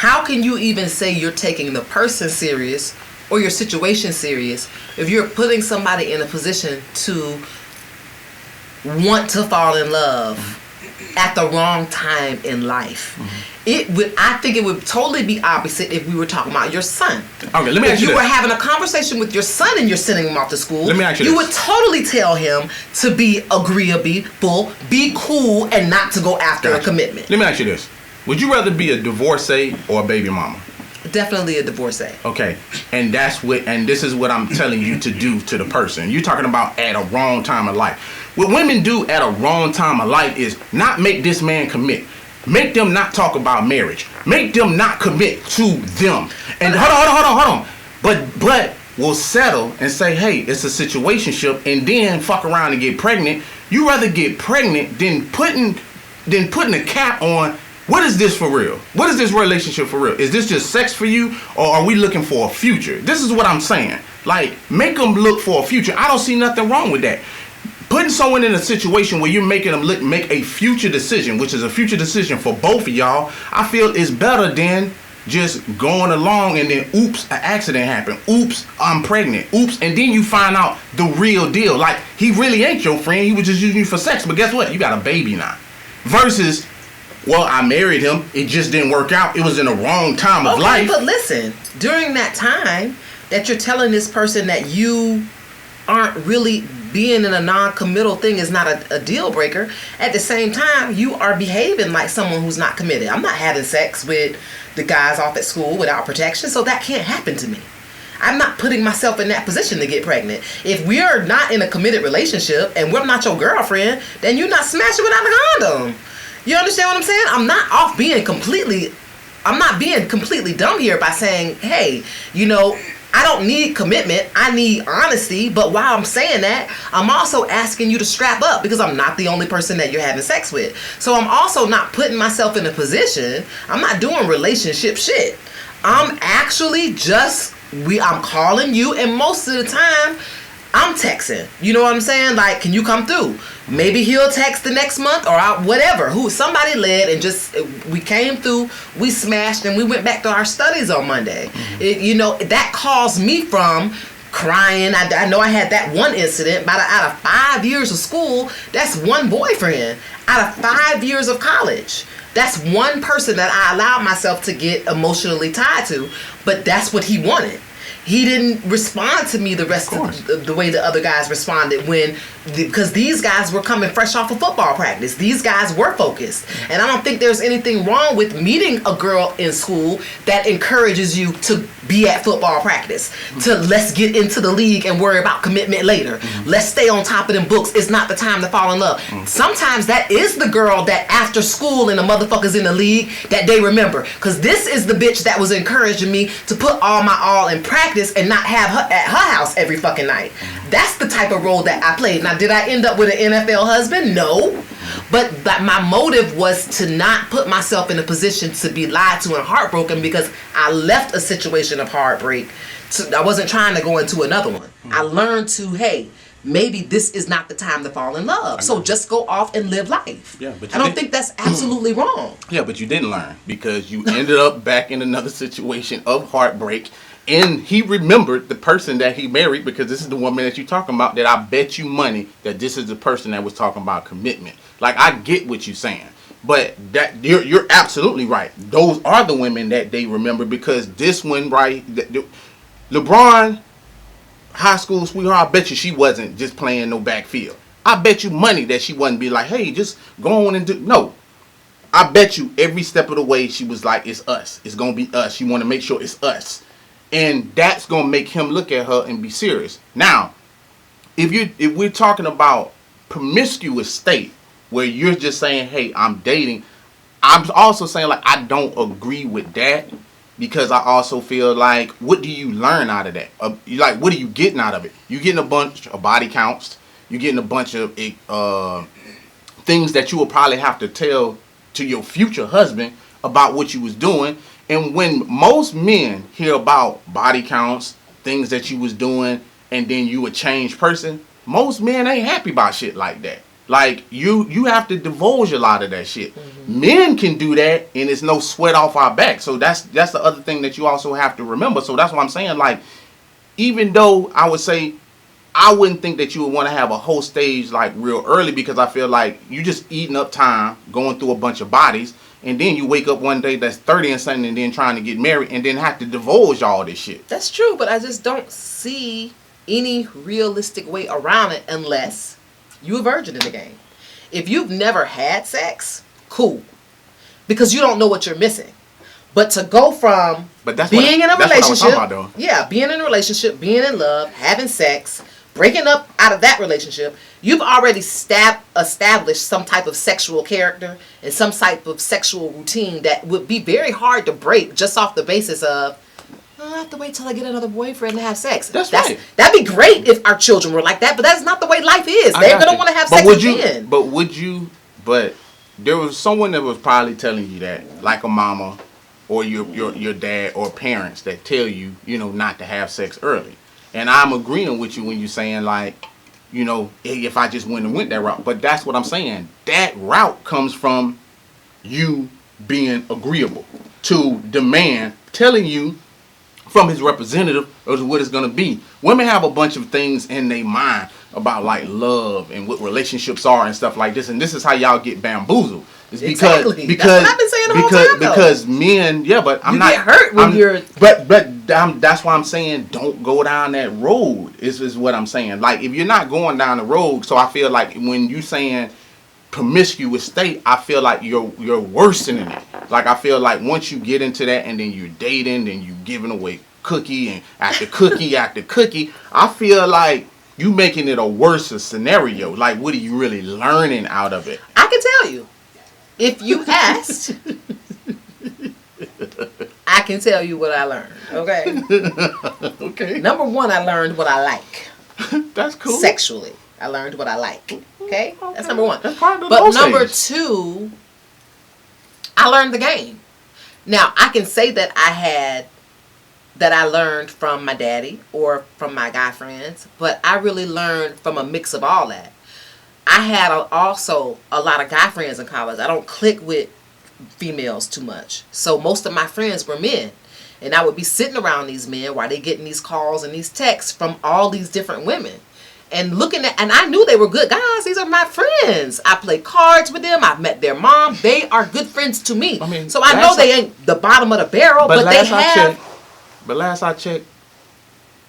how can you even say you're taking the person serious or your situation serious if you're putting somebody in a position to want to fall in love at the wrong time in life? I think it would totally be opposite if we were talking about your son. Okay, let me ask you If you this. were having a conversation with your son and you're sending him off to school, Let me ask you you this. would totally tell him to be agreeable, be cool, and not to go after a commitment. Let me ask you this. Would you rather be a divorcee or a baby mama? Definitely a divorcee. Okay, and this is what I'm telling you to do to the person. You're talking about at a wrong time of life. What women do at a wrong time of life is not make this man commit. Make them not talk about marriage. Make them not commit to them. And hold on. But we'll settle and say, hey, it's a situationship, and then fuck around and get pregnant. You rather get pregnant than putting a cap on. What is this for real? What is this relationship for real? Is this just sex for you, or are we looking for a future? This is what I'm saying. Like, make them look for a future. I don't see nothing wrong with that. Putting someone in a situation where you're making them make a future decision, which is a future decision for both of y'all, I feel is better than just going along and then, oops, an accident happened. Oops, I'm pregnant. Oops, and then you find out the real deal. Like, he really ain't your friend. He was just using you for sex. But guess what? You got a baby now. Versus, well, I married him. It just didn't work out. It was in the wrong time of life. But listen, during that time that you're telling this person that you aren't really being in a non-committal thing is not a deal breaker, at the same time, you are behaving like someone who's not committed. I'm not having sex with the guys off at school without protection, so that can't happen to me. I'm not putting myself in that position to get pregnant. If we're not in a committed relationship and we're not your girlfriend, then you're not smashing without a condom. You understand what I'm saying? I'm not being completely dumb here by saying, hey, I don't need commitment. I need honesty. But while I'm saying that, I'm also asking you to strap up because I'm not the only person that you're having sex with. So I'm also not putting myself in a position. I'm not doing relationship shit. I'm actually I'm calling you, and most of the time, I'm texting. You know what I'm saying? Like, can you come through? Maybe he'll text the next month or whatever. Somebody led and we came through, we smashed, and we went back to our studies on Monday. That caused me from crying. I know I had that one incident, but out of 5 years of school, that's one boyfriend. Out of 5 years of college, that's one person that I allowed myself to get emotionally tied to, but that's what he wanted. He didn't respond to me the rest of the way the other guys responded because these guys were coming fresh off of football practice. These guys were focused. And I don't think there's anything wrong with meeting a girl in school that encourages you to be at football practice, to let's get into the league and worry about commitment later. Let's stay on top of them books. It's not the time to fall in love. Sometimes that is the girl that after school and the motherfuckers in the league that they remember. Because this is the bitch that was encouraging me to put all my all in practice and not have her at her house every fucking night. That's the type of role that I played. Now, did I end up with an NFL husband? No. But my motive was to not put myself in a position to be lied to and heartbroken because I left a situation of heartbreak. I wasn't trying to go into another one. I learned to, hey, maybe this is not the time to fall in love. So just go off and live life. Yeah, but I don't think that's absolutely wrong. Yeah, but you didn't learn because you ended up back in another situation of heartbreak. And he remembered the person that he married, because this is the woman that you're talking about, that I bet you money that this is the person that was talking about commitment. Like, I get what you're saying, but that you're absolutely right. Those are the women that they remember, because this one, right, LeBron, high school sweetheart, I bet you she wasn't just playing no backfield. I bet you money that she wasn't be like, hey, just go on and do. No. I bet you every step of the way she was like, it's us. It's going to be us. She want to make sure it's us. And that's going to make him look at her and be serious. Now, if we're talking about promiscuous state, where you're just saying, hey, I'm dating, I'm also saying, like, I don't agree with that, because I also feel like, what do you learn out of that? Like, what are you getting out of it? You're getting a bunch of body counts. You're getting a bunch of things that you will probably have to tell to your future husband about what you was doing. And when most men hear about body counts, things that you was doing, and then you a changed person, most men ain't happy about shit like that. Like, you have to divulge a lot of that shit. Men can do that, and it's no sweat off our back. So that's the other thing that you also have to remember. So that's what I'm saying. Like, even though I would say, I wouldn't think that you would want to have a whole stage like real early, because I feel like you just eating up time, going through a bunch of bodies, and then you wake up one day that's 30 and something, and then trying to get married, and then have to divulge all this shit. That's true, but I just don't see any realistic way around it unless you're a virgin in the game. If you've never had sex, cool, because you don't know what you're missing. But to go from being in a relationship, being in a relationship, being in love, having sex, breaking up out of that relationship, you've already established some type of sexual character and some type of sexual routine that would be very hard to break just off the basis of, I have to wait till I get another boyfriend to have sex. That's right. That'd be great if our children were like that, but that's not the way life is. They're going to want to have sex again. But there was someone that was probably telling you that, like a mama or your dad or parents that tell you, not to have sex early. And I'm agreeing with you when you're saying, like, if I just went that route. But that's what I'm saying. That route comes from you being agreeable to the man telling you from his representative of what it's going to be. Women have a bunch of things in their mind about, like, love and what relationships are and stuff like this. And this is how y'all get bamboozled. It's because that's what I've been saying the whole time, because men, but I'm not. You get hurt when you're. But that's why I'm saying don't go down that road. Is what I'm saying. Like, if you're not going down the road, so I feel like when you saying promiscuous state, I feel like you're worsening it. Like, I feel like once you get into that and then you're dating, then you giving away cookie and after cookie after cookie, I feel like you making it a worse scenario. Like, what are you really learning out of it? I can tell you. If you asked, I can tell you what I learned, okay? Okay. Number one, I learned what I like. That's cool. Sexually, I learned what I like, okay? That's number one. That's part of the But number two, I learned the game. Now, I can say that I learned from my daddy or from my guy friends, but I really learned from a mix of all that. I had also a lot of guy friends in college. I don't click with females too much. So most of my friends were men. And I would be sitting around these men while they getting these calls and these texts from all these different women. And and I knew they were good guys. These are my friends. I play cards with them. I've met their mom. They are good friends to me. So I know they ain't the bottom of the barrel, but they have. But last I checked,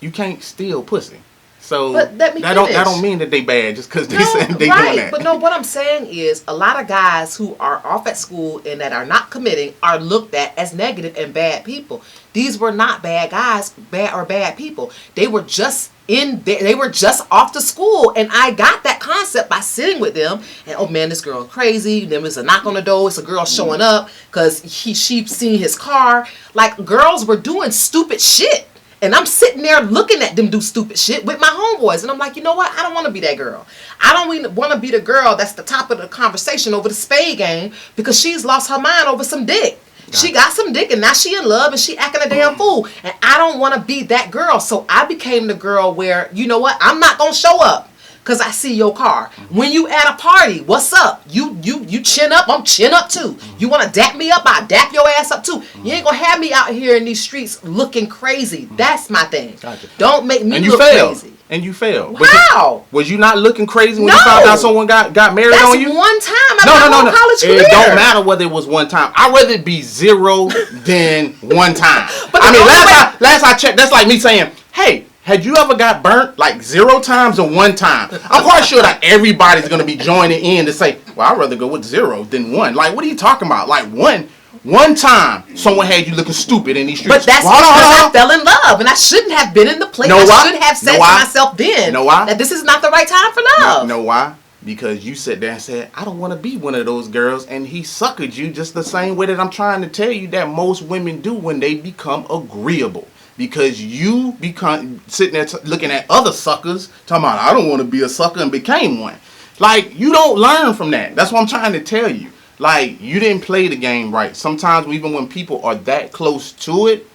you can't steal pussy. So but that don't mean that they bad just because they doing that. But no, what I'm saying is a lot of guys who are off at school and that are not committing are looked at as negative and bad people. These were not bad guys, bad people. They were just they were just off to school, and I got that concept by sitting with them. And oh man, this girl is crazy. Then there's a knock on the door. It's a girl showing up because she seen his car. Like, girls were doing stupid shit. And I'm sitting there looking at them do stupid shit with my homeboys. And I'm like, you know what? I don't want to be that girl. I don't want to be the girl that's the top of the conversation over the spade game because she's lost her mind over some dick. She got some dick and now she in love and she acting a damn fool. And I don't want to be that girl. So I became the girl where, you know what? I'm not going to show up because I see your car. When you at a party, what's up? You chin up, I'm chin up too. You want to dap me up, I dap your ass up too. You ain't going to have me out here in these streets looking crazy. That's my thing. Gotcha. Don't make me look crazy. And you failed. How? Was you not looking crazy when you found out someone got married on you? That's one time. No. College career. It don't matter whether it was one time. I'd rather it be zero than one time. But last I checked, that's like me saying, hey, had you ever got burnt like 0 times or 1 time? I'm quite sure that everybody's going to be joining in to say, well, I'd rather go with 0 than 1. Like, what are you talking about? Like, one time someone had you looking stupid in these streets. But that's because I fell in love and I shouldn't have been in the place. I should have said to myself then that this is not the right time for love. Know why? Because you sat there and said, I don't want to be one of those girls, and he suckered you just the same way that I'm trying to tell you that most women do when they become agreeable. Because you become sitting there looking at other suckers, talking about, I don't want to be a sucker, and became one. Like, you don't learn from that. That's what I'm trying to tell you. Like, you didn't play the game right. Sometimes, even when people are that close to it,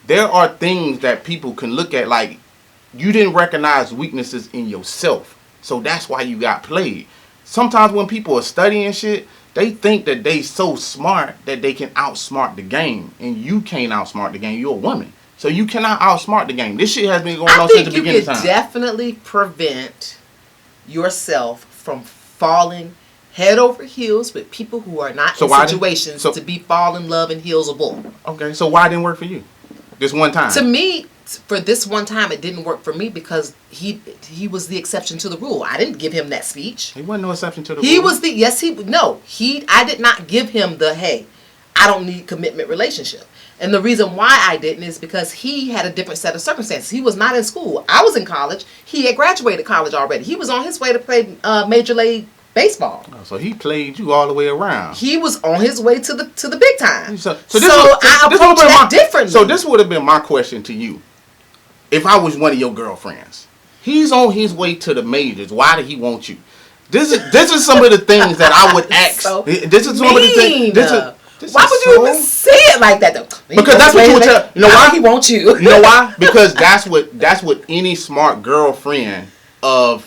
there are things that people can look at. Like, you didn't recognize weaknesses in yourself. So that's why you got played. sometimes when people are studying shit, they think that they so smart that they can outsmart the game, and you can't outsmart the game. You're a woman, so you cannot outsmart the game. This shit has been going on since the beginning of time. I think you can definitely prevent yourself from falling head over heels with people who are not in situations to be fall in love and heelsable. Okay, so why it didn't work for you this one time? To me, for this one time, it didn't work for me because he was the exception to the rule. I didn't give him that speech. He wasn't no exception to the rule. He was the I did not give him the hey, I don't need commitment relationship. And the reason why I didn't is because he had a different set of circumstances. He was not in school. I was in college. He had graduated college already. He was on his way to play Major League Baseball. Oh, so he played you all the way around. He was on his way to the big time. So I approached that differently. So this would have been my question to you. If I was one of your girlfriends, he's on his way to the majors. Why did he want you? This is some of the things that I would ask. This is some of the things. Why would you even say it like that though? Because that's what you would tell. You know why he wants you? You know why? Because that's what any smart girlfriend of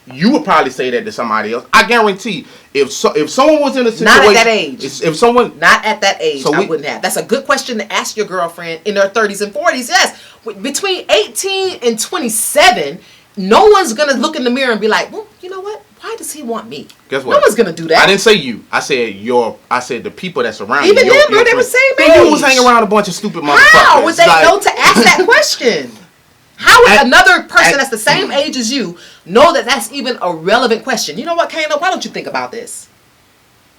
you would probably say that to somebody else. I guarantee if someone was in a situation not at that age, if someone not at that age, I wouldn't have. That's a good question to ask your girlfriend in her 30s and 40s. Yes, between 18 and 27, no one's gonna look in the mirror and be like, well, you know what? Why does he want me? Guess what? No one's gonna do that. I didn't say you. I said the people that's around you. Even them, bro, they were same age. You was hanging around a bunch of stupid motherfuckers. How would they know to ask that question? How would another person that's the same age as you know that that's even a relevant question? You know what, Kano? Why don't you think about this?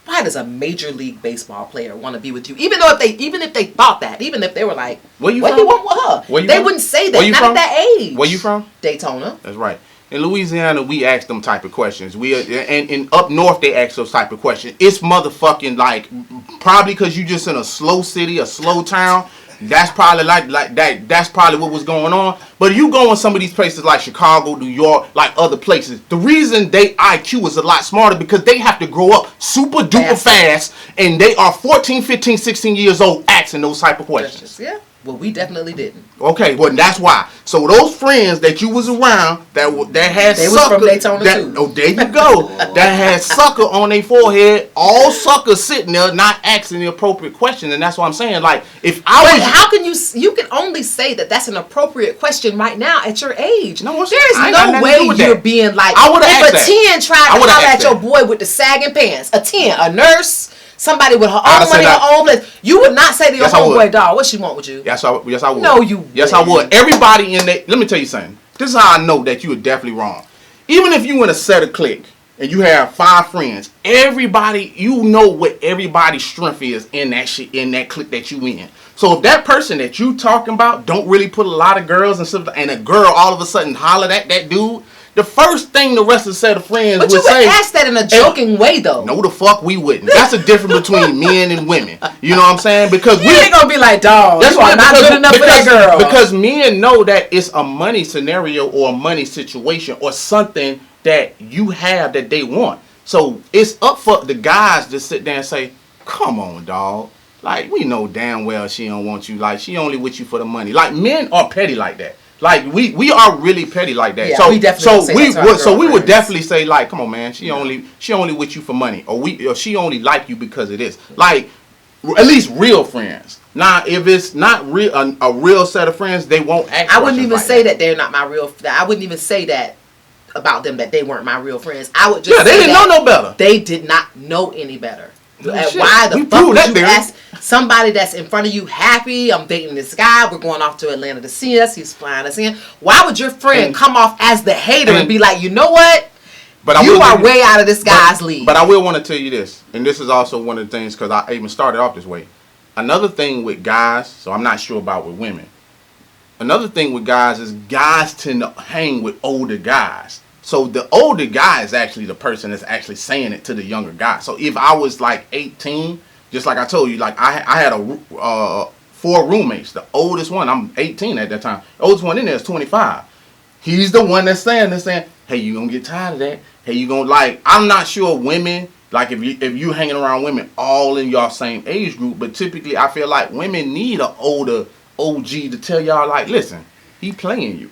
Why does a Major League Baseball player want to be with you? Even if they thought that, even if they were like, what do you want with her? They wouldn't say that. Not at that age. Where you from? Daytona. That's right. In Louisiana, we ask them type of questions. And up north, they ask those type of questions. It's motherfucking like, probably because you just in a slow city, a slow town. That's probably like that. That's probably what was going on. But you go in some of these places like Chicago, New York, like other places. The reason they IQ is a lot smarter because they have to grow up super duper fast, and they are 14, 15, 16 years old asking those type of questions. Yeah. Well, we definitely didn't. Okay, well that's why. So those friends that you was around that had they sucker, was from Daytona too. Oh, there you go. That had sucker on their forehead. All suckers sitting there not asking the appropriate question, and that's what I'm saying. Like if I was, how can you can only say that that's an appropriate question right now at your age. No, there's no way you're being like. I would have if a 10 tried to holler at your boy with the sagging pants, a 10, a nurse. Somebody with her own money, her own place. You would not say to your homeboy, dog, what she want with you? Yes, I would. No, you wouldn't. Yes, I would. Everybody in there, let me tell you something. This is how I know that you are definitely wrong. Even if you in a set of clique and you have 5 friends, everybody, you know what everybody's strength is in that shit, in that clique that you in. So if that person that you talking about don't really put a lot of girls and stuff, and a girl all of a sudden hollered at that dude, the first thing the rest of the set of friends would say... But you would ask that in a joking way, though. No, the fuck we wouldn't. That's the difference between men and women. You know what I'm saying? Because we ain't gonna be like, dog, that's why I'm not good enough for that girl. Because men know that it's a money scenario or a money situation or something that you have that they want. So it's up for the guys to sit there and say, come on, dog. Like, we know damn well she don't want you. Like, she only with you for the money. Like, men are petty like that. Like we are really petty like that. Yeah, so we definitely we would definitely say like, come on, man, she only with you for money, or she only like you because of this. Like at least real friends. Now, if it's not real, a real set of friends, they won't act. I wouldn't even say that they're not my real. I wouldn't even say that about them that they weren't my real friends. I would just they didn't know no better. They did not know any better. Shit. Why the fuck would you ask somebody that's in front of you happy? I'm dating this guy. We're going off to Atlanta to see us. He's flying us in. Why would your friend come off as the hater and be like, you know what? But you are way out of this guy's league. But I will want to tell you this, and this is also one of the things because I even started off this way. Another thing with guys, so I'm not sure about with women. Another thing with guys is guys tend to hang with older guys. So the older guy is actually the person that's actually saying it to the younger guy. So if I was like 18, just like I told you, like I had 4 roommates. The oldest one, I'm 18 at that time. The oldest one in there is 25. He's the one that's saying, hey, you gonna get tired of that? Hey, you gonna like? I'm not sure women, like if you hanging around women all in your same age group, but typically I feel like women need an older OG to tell y'all like, listen, he playing you.